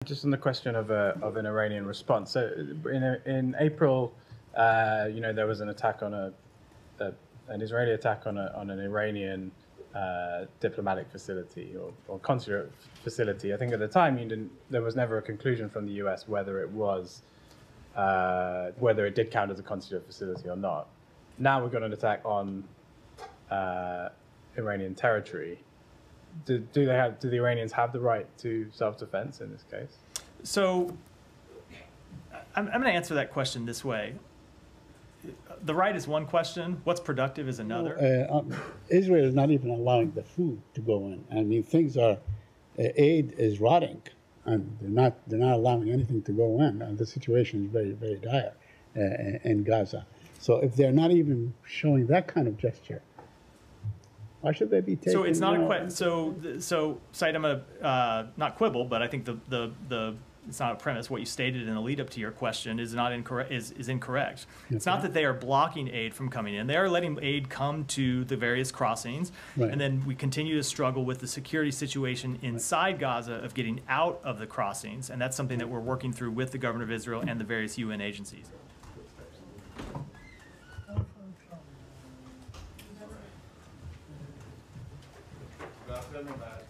Just on the question of an Iranian response. So in April, there was an attack on an Israeli attack on an Iranian diplomatic facility or consulate facility. I think at the time there was never a conclusion from the U.S. whether it did count as a consulate facility or not. Now we've got an attack on Iranian territory. Do the Iranians have the right to self-defense in this case? So I'm going to answer that question this way. The right is one question. What's productive is another. Israel is not even allowing the food to go in. I mean, aid is rotting, and they're not allowing anything to go in. And the situation is very, very dire in Gaza. So if they're not even showing that kind of gesture, why should they be taking? So it's not a question. So Said, I'm gonna not quibble, but I think it's not a premise. What you stated in the lead up to your question is not incorrect. Is incorrect. Okay. It's not that they are blocking aid from coming in. They are letting aid come to the various crossings, right. And then we continue to struggle with the security situation inside Gaza of getting out of the crossings, and that's something that we're working through with the government of Israel and the various UN agencies.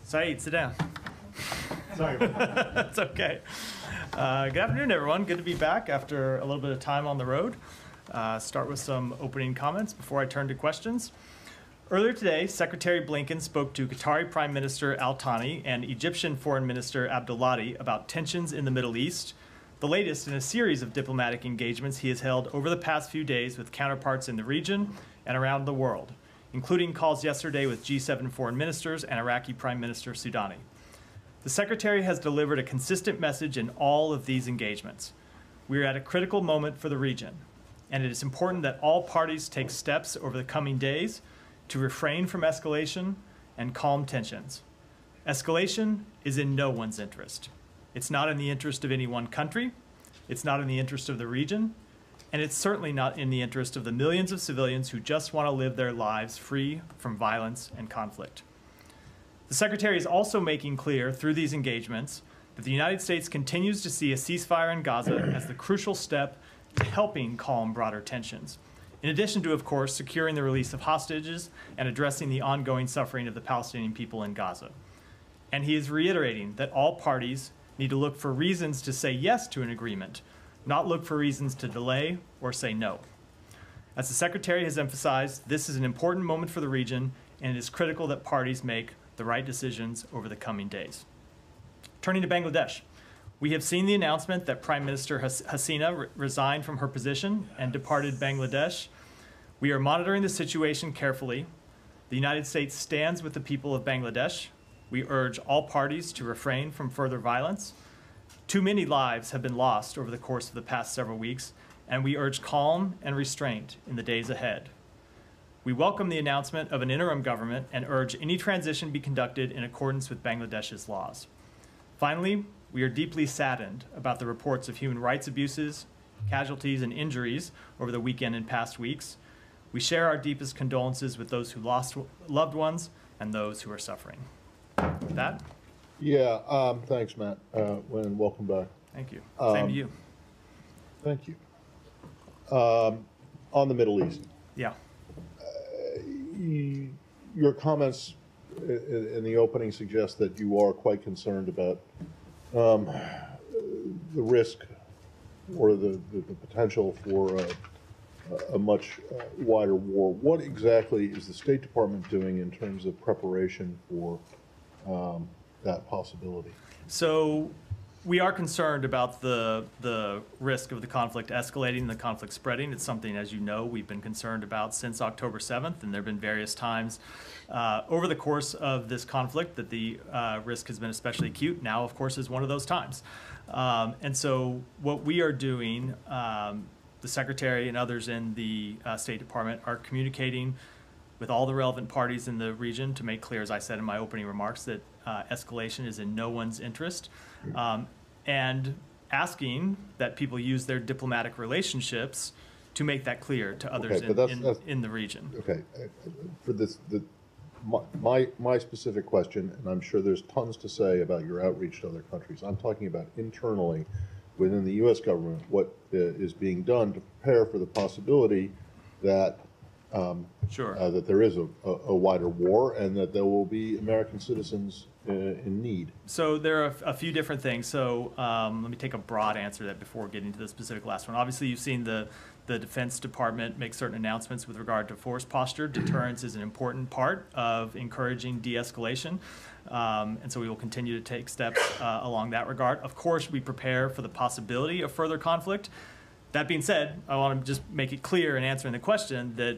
Saeed, sit down. Sorry. That's okay. Good afternoon, everyone. Good to be back after a little bit of time on the road. Start with some opening comments before I turn to questions. Earlier today, Secretary Blinken spoke to Qatari Prime Minister Al Thani and Egyptian Foreign Minister Abdullati about tensions in the Middle East, the latest in a series of diplomatic engagements he has held over the past few days with counterparts in the region and around the world, including calls yesterday with G7 foreign ministers and Iraqi Prime Minister Soudani. The Secretary has delivered a consistent message in all of these engagements. We are at a critical moment for the region, and it is important that all parties take steps over the coming days to refrain from escalation and calm tensions. Escalation is in no one's interest. It's not in the interest of any one country, it's not in the interest of the region, and it's certainly not in the interest of the millions of civilians who just want to live their lives free from violence and conflict. The Secretary is also making clear through these engagements that the United States continues to see a ceasefire in Gaza as the crucial step to helping calm broader tensions, in addition to, of course, securing the release of hostages and addressing the ongoing suffering of the Palestinian people in Gaza. And he is reiterating that all parties need to look for reasons to say yes to an agreement, not look for reasons to delay or say no. As the Secretary has emphasized, this is an important moment for the region, and it is critical that parties make the right decisions over the coming days. Turning to Bangladesh, we have seen the announcement that Prime Minister Hasina resigned from her position and departed Bangladesh. We are monitoring the situation carefully. The United States stands with the people of Bangladesh. We urge all parties to refrain from further violence. Too many lives have been lost over the course of the past several weeks, and we urge calm and restraint in the days ahead. We welcome the announcement of an interim government and urge any transition be conducted in accordance with Bangladesh's laws. Finally, we are deeply saddened about the reports of human rights abuses, casualties, and injuries over the weekend and past weeks. We share our deepest condolences with those who lost loved ones and those who are suffering. With that? Yeah, thanks, Matt, and welcome back. Thank you. Same to you. Thank you. On the Middle East. Yeah. Your comments in the opening suggest that you are quite concerned about the risk or the potential for a much wider war. What exactly is the State Department doing in terms of preparation for that possibility? So we are concerned about the risk of the conflict escalating, the conflict spreading. It's something, as you know, we've been concerned about since October 7th, and there have been various times over the course of this conflict that the risk has been especially acute. Now, of course, is one of those times. And so what we are doing, the Secretary and others in the State Department are communicating with all the relevant parties in the region to make clear, as I said in my opening remarks, that escalation is in no one's interest, and asking that people use their diplomatic relationships to make that clear to others in the region. Okay, for this, my specific question, and I'm sure there's tons to say about your outreach to other countries. I'm talking about internally within the U.S. government, what is being done to prepare for the possibility that that there is a wider war and that there will be American citizens in need. So there are a few different things. So let me take a broad answer to that before getting to the specific last one. Obviously, you've seen the Defense Department make certain announcements with regard to force posture. Deterrence is an important part of encouraging de-escalation. And so we will continue to take steps along that regard. Of course, we prepare for the possibility of further conflict. That being said, I want to just make it clear in answering the question that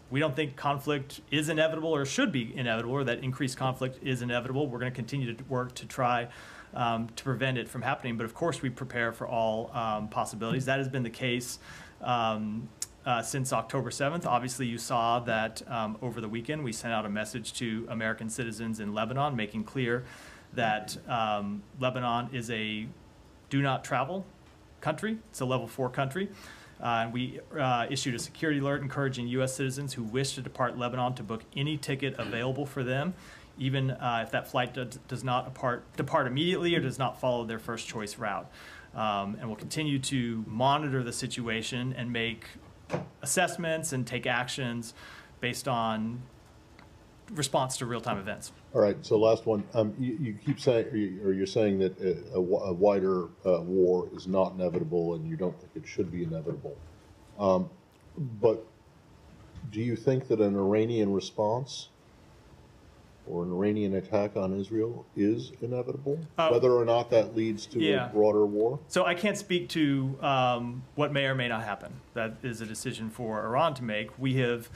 we don't think conflict is inevitable or should be inevitable, or that increased conflict is inevitable. We're going to continue to work to try to prevent it from happening. But of course, we prepare for all possibilities. That has been the case since October 7th. Obviously, you saw that over the weekend, we sent out a message to American citizens in Lebanon, making clear that Lebanon is a do not travel country. It's a level 4 country. And we issued a security alert encouraging U.S. citizens who wish to depart Lebanon to book any ticket available for them, even if that flight does not depart immediately or does not follow their first choice route. And we'll continue to monitor the situation and make assessments and take actions based on response to real-time events. All right, so last one. You keep saying, or you're saying that a wider war is not inevitable and you don't think it should be inevitable. But do you think that an Iranian response or an Iranian attack on Israel is inevitable, whether or not that leads to a broader war? So I can't speak to what may or may not happen. That is a decision for Iran to make. We have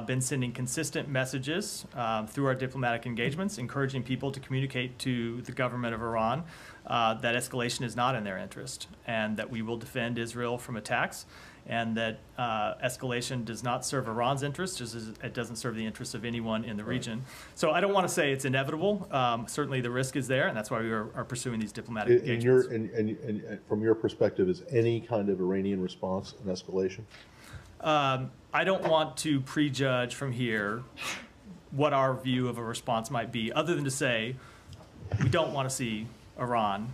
been sending consistent messages through our diplomatic engagements, encouraging people to communicate to the government of Iran that escalation is not in their interest, and that we will defend Israel from attacks, and that escalation does not serve Iran's interests, just as it doesn't serve the interests of anyone in the region. So I don't want to say it's inevitable. Certainly the risk is there, and that's why we are pursuing these diplomatic engagements. And from your perspective, is any kind of Iranian response an escalation? I don't want to prejudge from here what our view of a response might be, other than to say we don't want to see Iran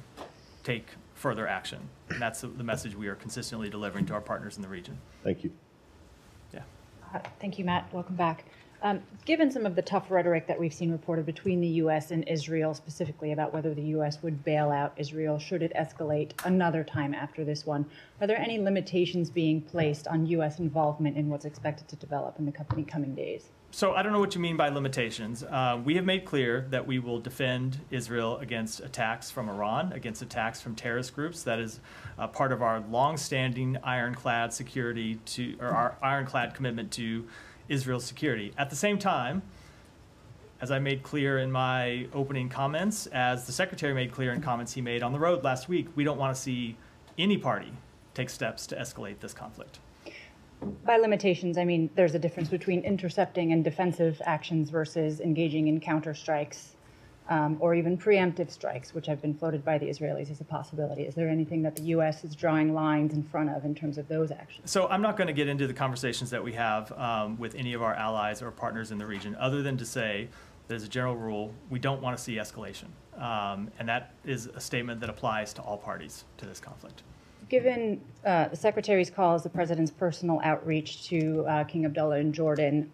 take further action. And that's the message we are consistently delivering to our partners in the region. Thank you. Yeah. Thank you, Matt. Welcome back. Given some of the tough rhetoric that we've seen reported between the U.S. and Israel, specifically about whether the U.S. would bail out Israel should it escalate another time after this one, are there any limitations being placed on U.S. involvement in what's expected to develop in the coming days? So I don't know what you mean by limitations. We have made clear that we will defend Israel against attacks from Iran, against attacks from terrorist groups. That is part of our longstanding ironclad security or our ironclad commitment to Israel's security. At the same time, as I made clear in my opening comments, as the Secretary made clear in comments he made on the road last week, we don't want to see any party take steps to escalate this conflict. By limitations, I mean there's a difference between intercepting and defensive actions versus engaging in counterstrikes or even preemptive strikes, which have been floated by the Israelis as a possibility. Is there anything that the U.S. is drawing lines in front of in terms of those actions? So I'm not going to get into the conversations that we have with any of our allies or partners in the region, other than to say, as a general rule, we don't want to see escalation. And that is a statement that applies to all parties to this conflict. Given the Secretary's call as the President's personal outreach to King Abdullah in Jordan,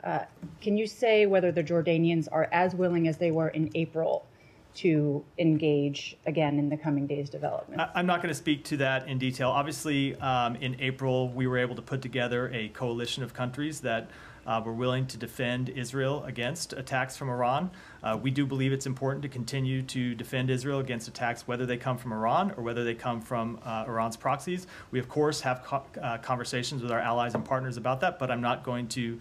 can you say whether the Jordanians are as willing as they were in April to engage again in the coming days' development? I'm not going to speak to that in detail. Obviously, in April, we were able to put together a coalition of countries that were willing to defend Israel against attacks from Iran. We do believe it's important to continue to defend Israel against attacks, whether they come from Iran or whether they come from Iran's proxies. We, of course, have conversations with our allies and partners about that, but I'm not going to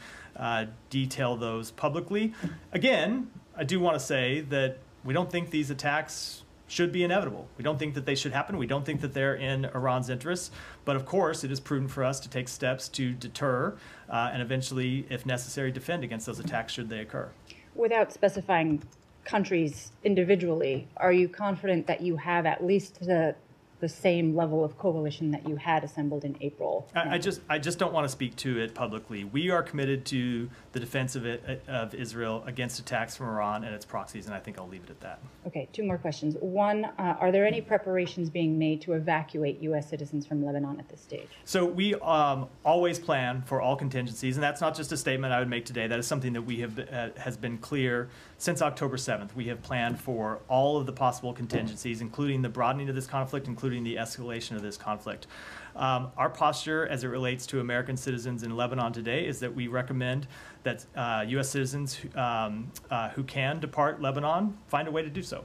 detail those publicly. Again, I do want to say that we don't think these attacks should be inevitable. We don't think that they should happen. We don't think that they're in Iran's interests. But of course, it is prudent for us to take steps to deter and eventually, if necessary, defend against those attacks should they occur. Without specifying countries individually, are you confident that you have at least the the same level of coalition that you had assembled in April. I just don't want to speak to it publicly. We are committed to the defense of Israel against attacks from Iran and its proxies, and I think I'll leave it at that. Okay, two more questions. One, are there any preparations being made to evacuate U.S. citizens from Lebanon at this stage? So we always plan for all contingencies, and that's not just a statement I would make today. That is something that we have has been clear since October 7th. We have planned for all of the possible contingencies, including the broadening of this conflict, including the escalation of this conflict. Our posture as it relates to American citizens in Lebanon today is that we recommend that U.S. citizens who can depart Lebanon find a way to do so.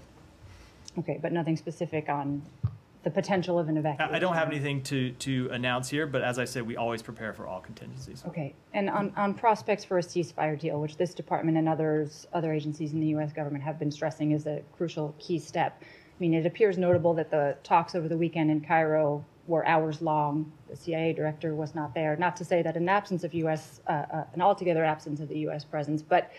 Okay, but nothing specific on the potential of an evacuation? I don't have anything to announce here, but as I said, we always prepare for all contingencies. Okay, and on prospects for a ceasefire deal, which this department and other agencies in the U.S. government have been stressing is a crucial key step. I mean, it appears notable that the talks over the weekend in Cairo were hours long. The CIA director was not there. Not to say that an absence of an altogether absence of the U.S. presence, but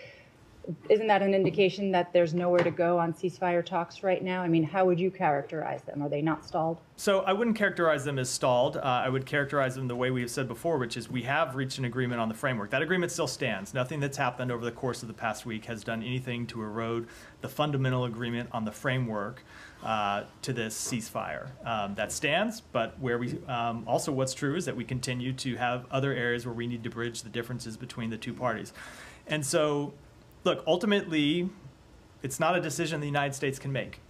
isn't that an indication that there's nowhere to go on ceasefire talks right now? I mean, how would you characterize them? Are they not stalled? So I wouldn't characterize them as stalled. I would characterize them the way we have said before, which is we have reached an agreement on the framework. That agreement still stands. Nothing that's happened over the course of the past week has done anything to erode the fundamental agreement on the framework to this ceasefire. That stands, but where we also what's true is that we continue to have other areas where we need to bridge the differences between the two parties. And so, look, ultimately, it's not a decision the United States can make.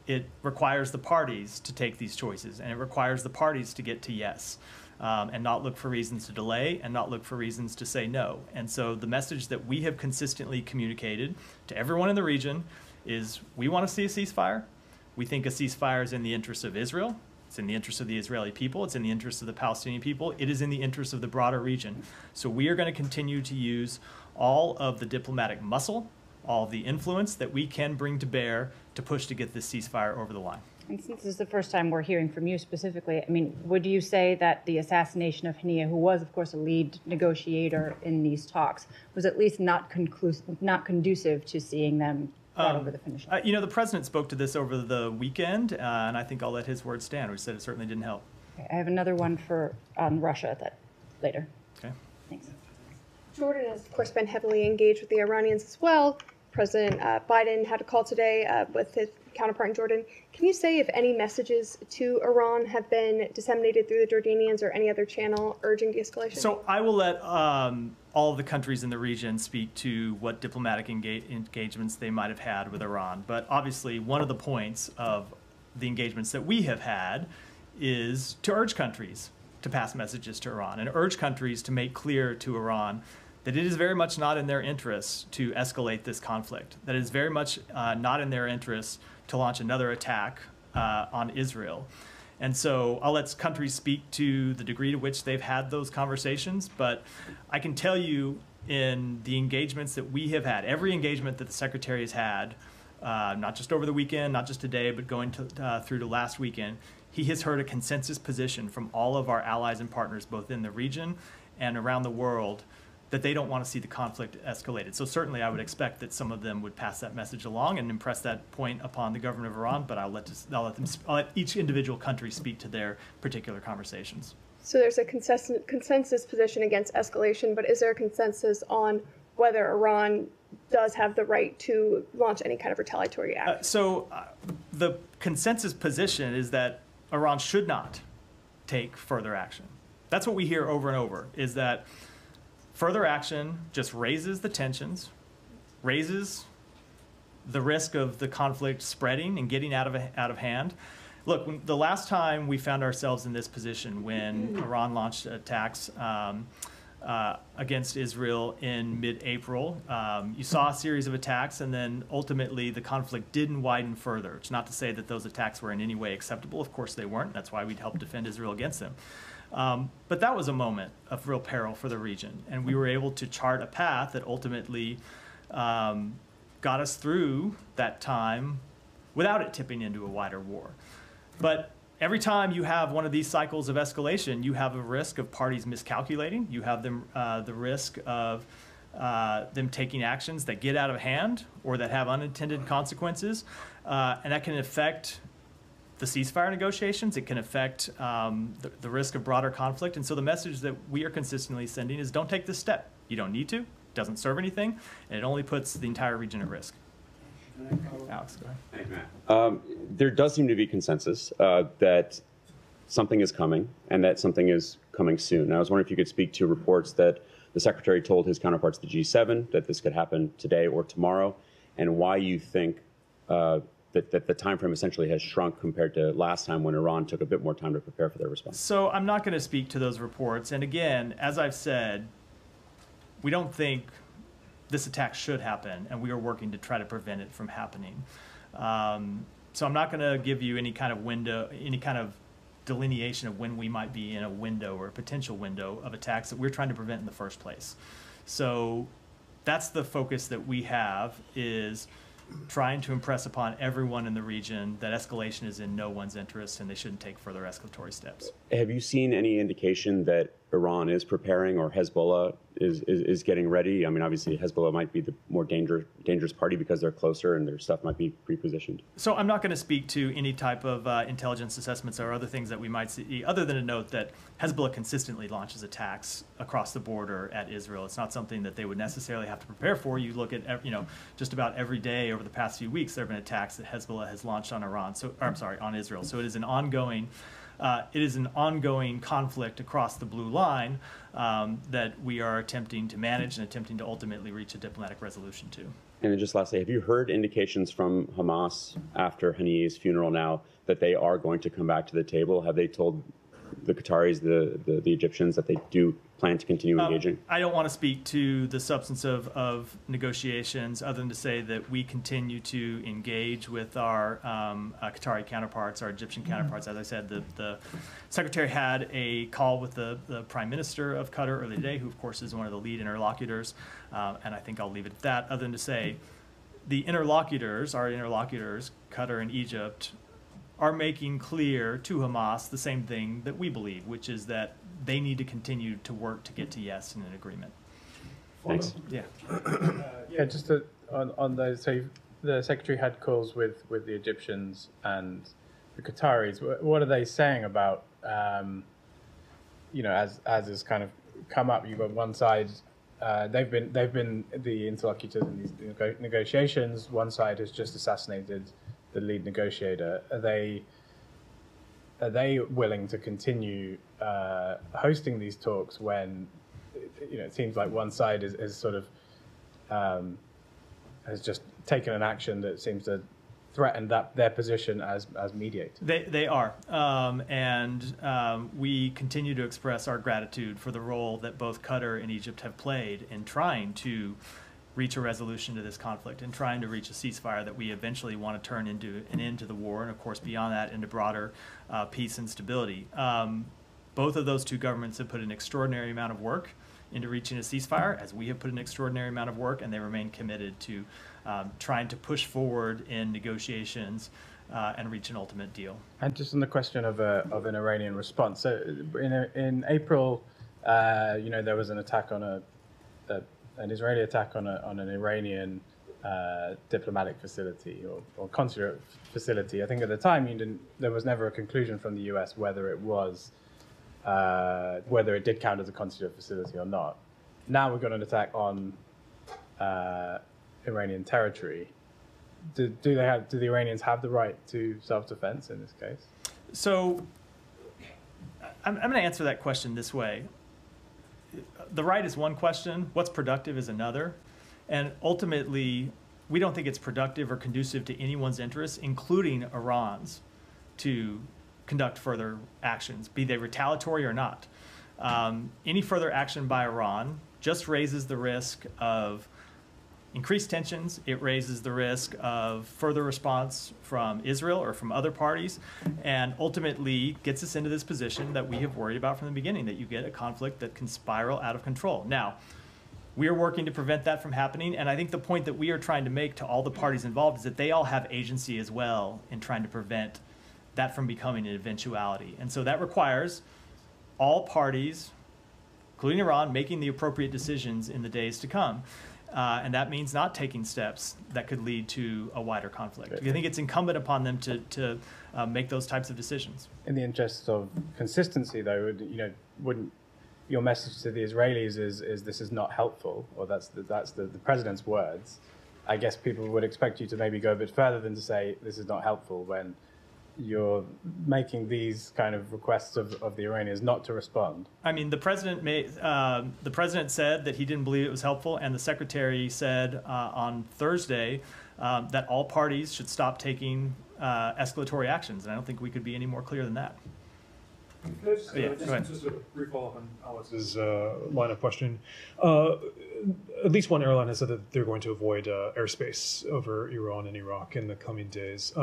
It requires the parties to take these choices, and it requires the parties to get to yes, and not look for reasons to delay and not look for reasons to say no. And so the message that we have consistently communicated to everyone in the region is we want to see a ceasefire. We think a ceasefire is in the interest of Israel. It's in the interest of the Israeli people. It's in the interest of the Palestinian people. It is in the interest of the broader region. So we are going to continue to use all of the diplomatic muscle, all of the influence that we can bring to bear to push to get this ceasefire over the line. And since this is the first time we're hearing from you specifically, I mean, would you say that the assassination of Hania, who was, of course, a lead negotiator in these talks, was at least not conducive to seeing them brought over the finish line? You know, the president spoke to this over the weekend, and I think I'll let his words stand. We said it certainly didn't help. Okay, I have another one on Russia later. Okay. Thanks. Jordan has, of course, been heavily engaged with the Iranians as well. President Biden had a call today with his counterpart in Jordan. Can you say if any messages to Iran have been disseminated through the Jordanians or any other channel urging de-escalation? So I will let all of the countries in the region speak to what diplomatic engagements they might have had with Iran. But obviously, one of the points of the engagements that we have had is to urge countries to pass messages to Iran and urge countries to make clear to Iran that it is very much not in their interests to escalate this conflict, that it is very much not in their interests to launch another attack on Israel. And so I'll let countries speak to the degree to which they've had those conversations, but I can tell you in the engagements that we have had, every engagement that the Secretary has had, not just over the weekend, not just today, but going through to last weekend, he has heard a consensus position from all of our allies and partners, both in the region and around the world, that they don't want to see the conflict escalated. So certainly I would expect that some of them would pass that message along and impress that point upon the government of Iran, but I'll let each individual country speak to their particular conversations. So there's a consensus position against escalation, but is there a consensus on whether Iran does have the right to launch any kind of retaliatory act? The consensus position is that Iran should not take further action. That's what we hear over and over, is that further action just raises the tensions, raises the risk of the conflict spreading and getting out of hand. Look, the last time we found ourselves in this position, when Iran launched attacks against Israel in mid-April, you saw a series of attacks, and then ultimately the conflict didn't widen further. It's not to say that those attacks were in any way acceptable. Of course they weren't. That's why we'd help defend Israel against them. But that was a moment of real peril for the region, and we were able to chart a path that ultimately got us through that time without it tipping into a wider war. But every time you have one of these cycles of escalation, you have a risk of parties miscalculating. You have the risk of them taking actions that get out of hand or that have unintended consequences, and that can affect the ceasefire negotiations. It can affect the risk of broader conflict. And so the message that we are consistently sending is don't take this step. You don't need to. It doesn't serve anything. And it only puts the entire region at risk. Alex, go ahead. Thank you, Matt. There does seem to be consensus that something is coming and that something is coming soon. Now, I was wondering if you could speak to reports that the Secretary told his counterparts at the G7 that this could happen today or tomorrow, and why you think that the time frame essentially has shrunk compared to last time when Iran took a bit more time to prepare for their response. So I'm not going to speak to those reports. And again, as I've said, we don't think this attack should happen, and we are working to try to prevent it from happening. So I'm not going to give you any kind of window, any kind of delineation of when we might be in a window or a potential window of attacks that we're trying to prevent in the first place. So that's the focus that we have, is trying to impress upon everyone in the region that escalation is in no one's interest and they shouldn't take further escalatory steps. Have you seen any indication that Iran is preparing or Hezbollah is getting ready? I mean, obviously Hezbollah might be the more dangerous party because they're closer and their stuff might be pre-positioned. So I'm not going to speak to any type of intelligence assessments or other things that we might see, other than to note that Hezbollah consistently launches attacks across the border at Israel. It's not something that they would necessarily have to prepare for. You look at, just about every day over the past few weeks, there have been attacks that Hezbollah has launched on on Israel. So it is an ongoing conflict across the blue line that we are attempting to manage and attempting to ultimately reach a diplomatic resolution to. And then just lastly, have you heard indications from Hamas after Haniyeh's funeral now that they are going to come back to the table? Have they told the Qataris, the Egyptians, that they do plan to continue engaging? I don't want to speak to the substance of negotiations other than to say that we continue to engage with our Qatari counterparts, our Egyptian counterparts. As I said, the Secretary had a call with the Prime Minister of Qatar earlier today, who of course is one of the lead interlocutors, and I think I'll leave it at that, other than to say our interlocutors, Qatar and Egypt, are making clear to Hamas the same thing that we believe, which is that they need to continue to work to get to yes in an agreement. Thanks. Yeah. Just on those, so the Secretary had calls with the Egyptians and the Qataris. What are they saying about, as has kind of come up, you've got one side, they've been the interlocutors in these negotiations. One side has just assassinated the lead negotiator. Are they willing to continue hosting these talks when it seems like one side is sort of has just taken an action that seems to threaten their position as mediator? They are, and we continue to express our gratitude for the role that both Qatar and Egypt have played in trying to reach a resolution to this conflict and trying to reach a ceasefire that we eventually want to turn into an end to the war, and of course beyond that into broader peace and stability. Both of those two governments have put an extraordinary amount of work into reaching a ceasefire, as we have put an extraordinary amount of work, and they remain committed to trying to push forward in negotiations and reach an ultimate deal. And just on the question of an Iranian response, so in April, there was an attack on an Israeli attack on an Iranian diplomatic facility or consular facility. I think at the time there was never a conclusion from the U.S. whether it did count as a consular facility or not. Now we've got an attack on Iranian territory. Do the Iranians have the right to self-defense in this case? So I'm going to answer that question this way. The right is one question, what's productive is another, and ultimately we don't think it's productive or conducive to anyone's interests, including Iran's, to conduct further actions, be they retaliatory or not. Any further action by Iran just raises the risk of increased tensions. It raises the risk of further response from Israel or from other parties, and ultimately gets us into this position that we have worried about from the beginning, that you get a conflict that can spiral out of control. Now, we are working to prevent that from happening, and I think the point that we are trying to make to all the parties involved is that they all have agency as well in trying to prevent that from becoming an eventuality. And so that requires all parties, including Iran, making the appropriate decisions in the days to come. and that means not taking steps that could lead to a wider conflict. I think it's incumbent upon them to make those types of decisions. In the interest of consistency, though, wouldn't your message to the Israelis is this is not helpful, or that's the president's words? I guess people would expect you to maybe go a bit further than to say this is not helpful when you're making these kind of requests of the Iranians not to respond. I mean, the president said that he didn't believe it was helpful, and the secretary said on Thursday that all parties should stop taking escalatory actions, and I don't think we could be any more clear than that. Just a brief follow-up on Alex's line of questioning. At least one airline has said that they're going to avoid airspace over Iran and Iraq in the coming days.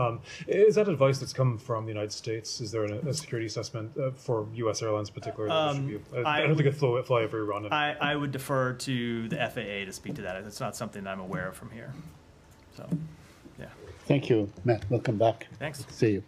Is that advice that's come from the United States? Is there a security assessment for U.S. airlines in particular? I don't think it'd fly over Iran. I would defer to the FAA to speak to that. It's not something I'm aware of from here. So, yeah. Thank you, Matt. Welcome back. Thanks. Good to see you.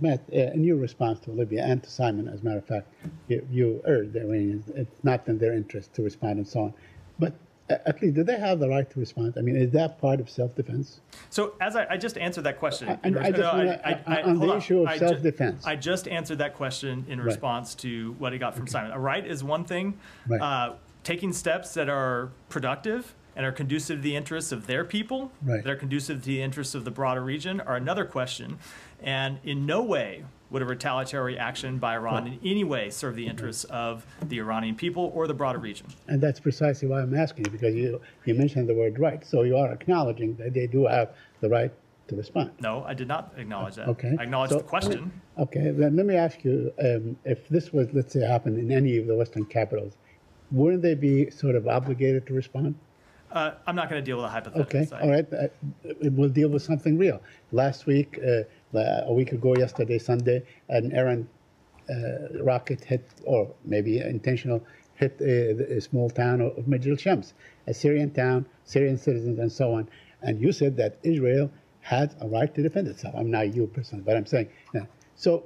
Matt, in your response to Olivia and to Simon, as a matter of fact, you urged the Iranians, it's not in their interest to respond and so on. But at least, do they have the right to respond? I mean, is that part of self-defense? So, as I just answered that question. On the issue of self-defense. I just answered that question in response to what I got from Simon. A right is one thing. Right. Taking steps that are productive and are conducive to the interests of their people, that are conducive to the interests of the broader region, are another question. And in no way would a retaliatory action by Iran in any way serve the interests of the Iranian people or the broader region. And that's precisely why I'm asking you, because you mentioned the word right. So you are acknowledging that they do have the right to respond. No, I did not acknowledge that. Okay. I acknowledged the question. Okay, then let me ask you, if this was, let's say, happened in any of the Western capitals, wouldn't they be sort of obligated to respond? I'm not going to deal with a hypothetical. Okay, all right. We'll deal with something real. Last week, a week ago, yesterday, Sunday, an Iran rocket hit, or maybe intentional, hit a small town of Majil Shams, a Syrian town, Syrian citizens, and so on. And you said that Israel had a right to defend itself. I'm not you personally, but I'm saying. So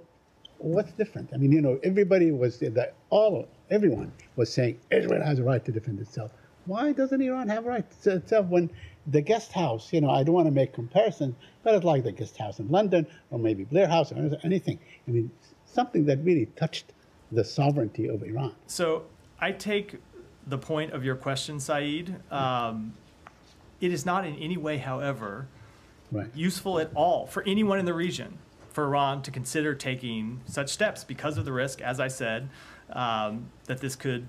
what's different? I mean, everybody was, everyone was saying Israel has a right to defend itself. Why doesn't Iran have a right to itself when the guest house, I don't want to make comparisons, but it's like the guest house in London or maybe Blair House or anything. I mean, something that really touched the sovereignty of Iran. So I take the point of your question, Saeed. It is not in any way, however, useful at all for anyone in the region for Iran to consider taking such steps because of the risk, as I said, that this could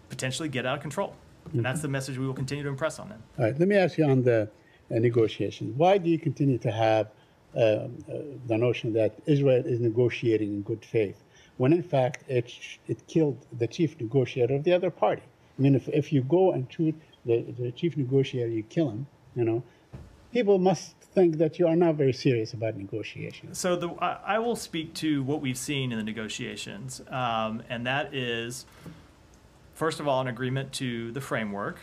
potentially get out of control. And that's the message we will continue to impress on them. All right, let me ask you on the negotiations. Why do you continue to have the notion that Israel is negotiating in good faith, when in fact it killed the chief negotiator of the other party? I mean, if you go and shoot the chief negotiator, you kill him, people must think that you are not very serious about negotiations. So I will speak to what we've seen in the negotiations, and that is, first of all, an agreement to the framework,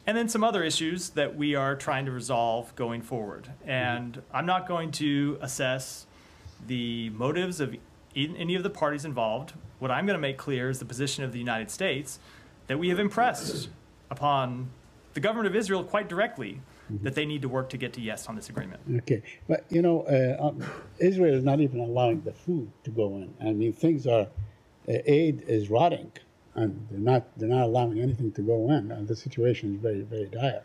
and then some other issues that we are trying to resolve going forward. And I'm not going to assess the motives of any of the parties involved. What I'm going to make clear is the position of the United States, that we have impressed upon the government of Israel quite directly that they need to work to get to yes on this agreement. Okay, but Israel is not even allowing the food to go in. I mean, things are, aid is rotting. And they're not allowing anything to go in. And the situation is very, very dire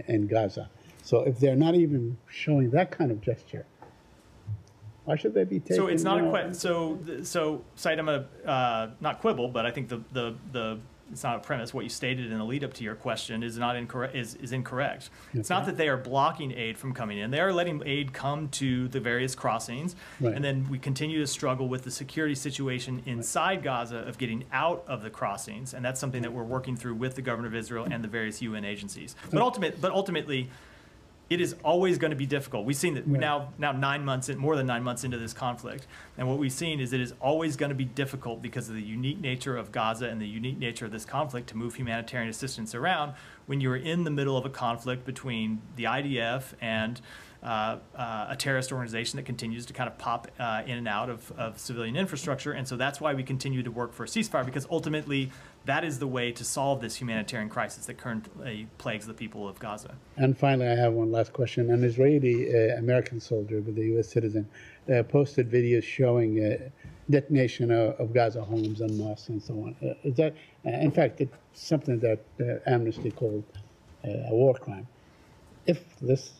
in Gaza. So if they're not even showing that kind of gesture, why should they be taking? So it's not so Said, I'm not quibble, but I think the it's not a premise. What you stated in the lead up to your question is not incorrect. Is incorrect. Okay. It's not that they are blocking aid from coming in. They are letting aid come to the various crossings, and then we continue to struggle with the security situation inside Gaza of getting out of the crossings, and that's something that we're working through with the government of Israel and the various UN agencies. But ultimately, it is always going to be difficult. We've seen that now more than 9 months into this conflict, and what we've seen is it is always going to be difficult because of the unique nature of Gaza and the unique nature of this conflict to move humanitarian assistance around when you're in the middle of a conflict between the IDF and a terrorist organization that continues to kind of pop in and out of civilian infrastructure. And so that's why we continue to work for a ceasefire, because ultimately that is the way to solve this humanitarian crisis that currently plagues the people of Gaza. And finally, I have one last question. An Israeli American soldier with a U.S. citizen posted videos showing detonation of Gaza homes and mosques and so on. Is that, in fact, it's something that Amnesty called a war crime. If this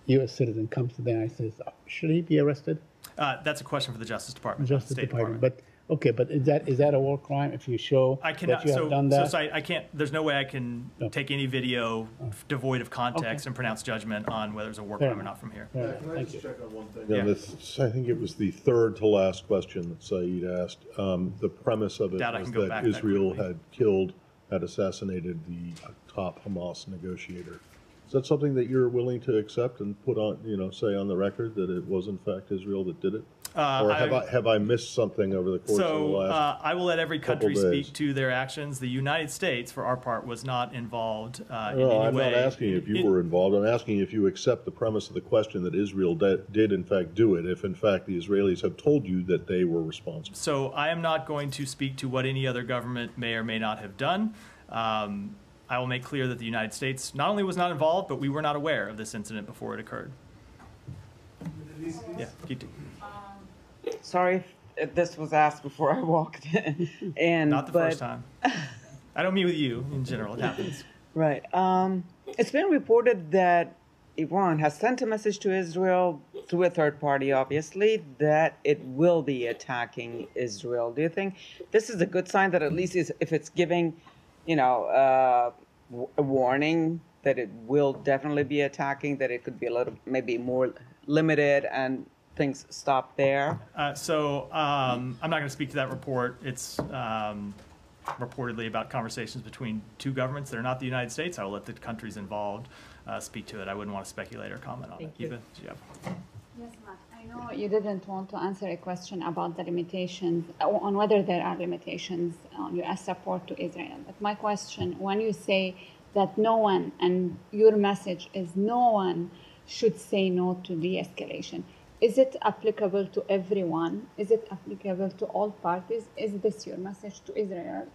U.S. citizen comes to the United States, should he be arrested? That's a question for the Justice Department. Justice State Department. But okay, but is that a war crime if you show that you have done that? So I can't. There's no way I can take any video devoid of context and pronounce judgment on whether it's a war crime or not from here. Can I just check on one thing? Yeah. This, I think it was the third to last question that Saeed asked. The premise of it was that Israel had assassinated the top Hamas negotiator. Is that something that you're willing to accept and put on, say on the record that it was in fact Israel that did it? Or have I missed something over the course of the last I will let every country speak to their actions. The United States, for our part, was not involved in any way. I'm not asking if you were involved. I'm asking if you accept the premise of the question that Israel did in fact do it, if in fact the Israelis have told you that they were responsible. So I am not going to speak to what any other government may or may not have done. I will make clear that the United States not only was not involved, but we were not aware of this incident before it occurred. Yeah, keep sorry if this was asked before I walked in. Not the first time. I don't mean with you. In general, it happens. Right. It's been reported that Iran has sent a message to Israel through a third party, obviously, that it will be attacking Israel. Do you think this is a good sign that at least if it's giving, a warning that it will definitely be attacking, that it could be a little, maybe more limited and things stop there? I'm not going to speak to that report. It's reportedly about conversations between two governments that are not the United States. I will let the countries involved speak to it. I wouldn't want to speculate or comment on it. Eva, do you have? Yes, Matt. I know you didn't want to answer a question about the limitations, on whether there are limitations on U.S. support to Israel. But my question, when you say that no one, and your message is no one should say no to de-escalation, is it applicable to everyone? Is it applicable to all parties? Is this your message to Israel?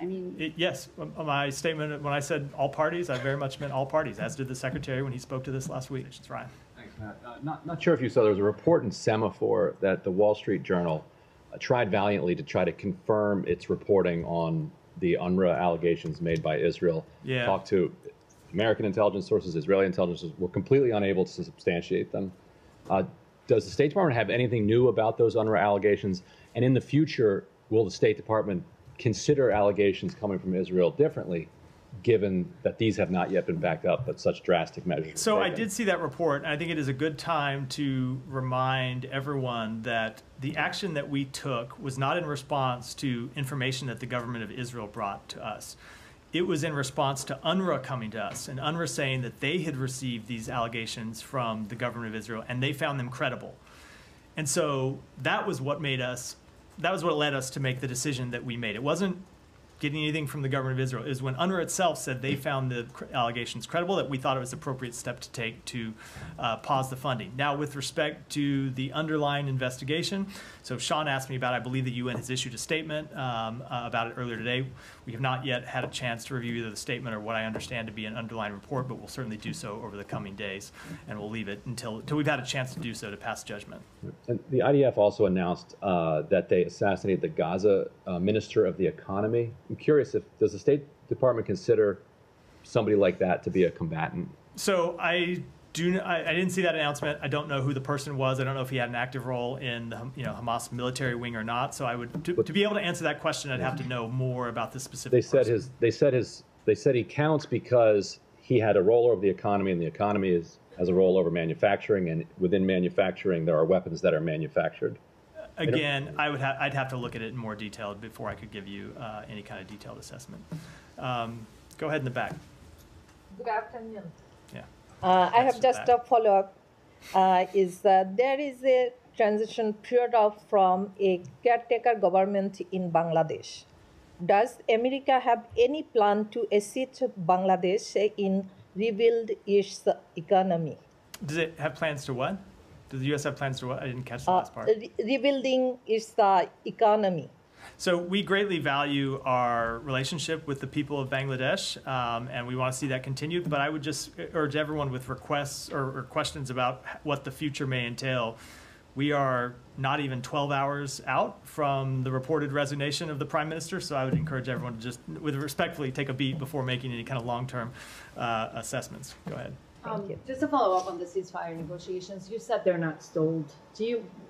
I mean... Yes. My statement, when I said all parties, I very much meant all parties, as did the Secretary when he spoke to this last week. It's Ryan. Thanks, Matt. Not sure if you saw, there was a report in Semaphore that the Wall Street Journal tried valiantly to try to confirm its reporting on the UNRWA allegations made by Israel. Yeah. Talked to American intelligence sources, Israeli intelligence sources, were completely unable to substantiate them. Does the State Department have anything new about those UNRWA allegations? And in the future, will the State Department consider allegations coming from Israel differently, given that these have not yet been backed up, but such drastic measures? So I did see that report, and I think it is a good time to remind everyone that the action that we took was not in response to information that the government of Israel brought to us. It was in response to UNRWA coming to us, and UNRWA saying that they had received these allegations from the government of Israel, and they found them credible. And so that was what led us to make the decision that we made. It wasn't getting anything from the government of Israel. It was when UNRWA itself said they found the allegations credible that we thought it was the appropriate step to take to pause the funding. Now, with respect to the underlying investigation, so Sean asked me about, I believe the UN has issued a statement about it earlier today. We have not yet had a chance to review either the statement or what I understand to be an underlying report, but we'll certainly do so over the coming days, and we'll leave it until we've had a chance to do so to pass judgment. And the IDF also announced that they assassinated the Gaza Minister of the Economy. I'm curious, does the State Department consider somebody like that to be a combatant? So I didn't see that announcement. I don't know who the person was. I don't know if he had an active role in the Hamas military wing or not. So I would to be able to answer that question, I'd have to know more about the specific. They said he counts because he had a role over the economy, and the economy has a role over manufacturing, and within manufacturing there are weapons that are manufactured. Again, I'd have to look at it in more detail before I could give you any kind of detailed assessment. Go ahead in the back. Good afternoon. Yeah. I have just a follow-up. There is a transition period from a caretaker government in Bangladesh. Does America have any plan to assist Bangladesh in rebuild its economy? Does it have plans to what? Does the U.S. have plans to what? I didn't catch the last part. Rebuilding its economy. So we greatly value our relationship with the people of Bangladesh, and we want to see that continued. But I would just urge everyone with requests or questions about what the future may entail. We are not even 12 hours out from the reported resignation of the Prime Minister, so I would encourage everyone to just, with respectfully, take a beat before making any kind of long-term assessments. Go ahead. Just to follow up on the ceasefire negotiations, you said they're not stalled.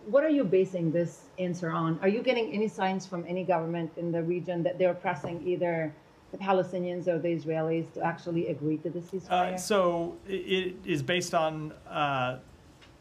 What are you basing this answer on? Are you getting any signs from any government in the region that they're pressing either the Palestinians or the Israelis to actually agree to the ceasefire? So it is based on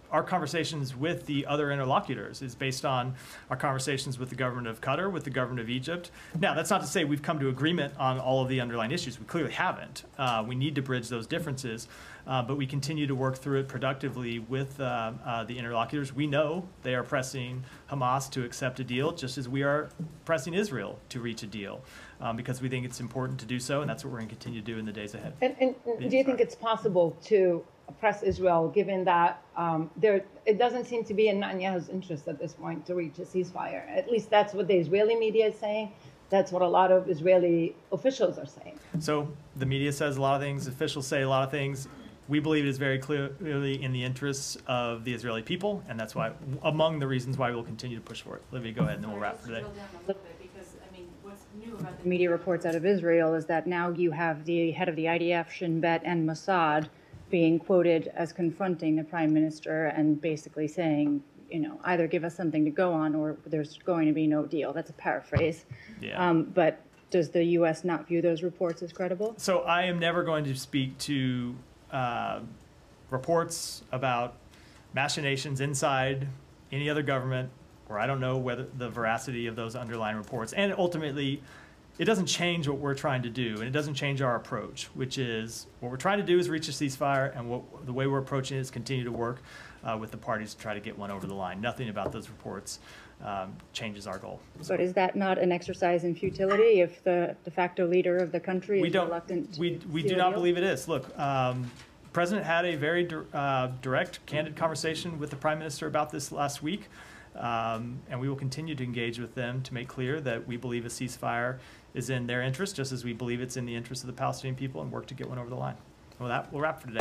our conversations with the other interlocutors, is based on our conversations with the government of Qatar, with the government of Egypt. Now, that's not to say we've come to agreement on all of the underlying issues. We clearly haven't. We need to bridge those differences, but we continue to work through it productively with the interlocutors. We know they are pressing Hamas to accept a deal, just as we are pressing Israel to reach a deal, because we think it's important to do so, and that's what we're going to continue to do in the days ahead. And do you think it's possible to press Israel, given that it doesn't seem to be in Netanyahu's interest at this point to reach a ceasefire? At least that's what the Israeli media is saying. That's what a lot of Israeli officials are saying. So the media says a lot of things. Officials say a lot of things. We believe it is very clearly in the interests of the Israeli people, and that's why, among the reasons why we'll continue to push for it. Olivia, go ahead, and then we'll wrap for today. What's new about the media reports out of Israel is that now you have the head of the IDF, Shin Bet, and Mossad being quoted as confronting the prime minister and basically saying, either give us something to go on or there's going to be no deal. That's a paraphrase. Yeah. But does the U.S. not view those reports as credible? So I am never going to speak to reports about machinations inside any other government, or I don't know whether the veracity of those underlying reports. And ultimately, it doesn't change what we're trying to do, and it doesn't change our approach, which is what we're trying to do is reach a ceasefire, and the way we're approaching it is continue to work with the parties to try to get one over the line. Nothing about those reports changes our goal. But is that not an exercise in futility if the de facto leader of the country is reluctant? We do not believe it is. Look, President had a very direct, candid conversation with the Prime Minister about this last week, and we will continue to engage with them to make clear that we believe a ceasefire is in their interest, just as we believe it's in the interest of the Palestinian people, and work to get one over the line. With that, we'll wrap for today.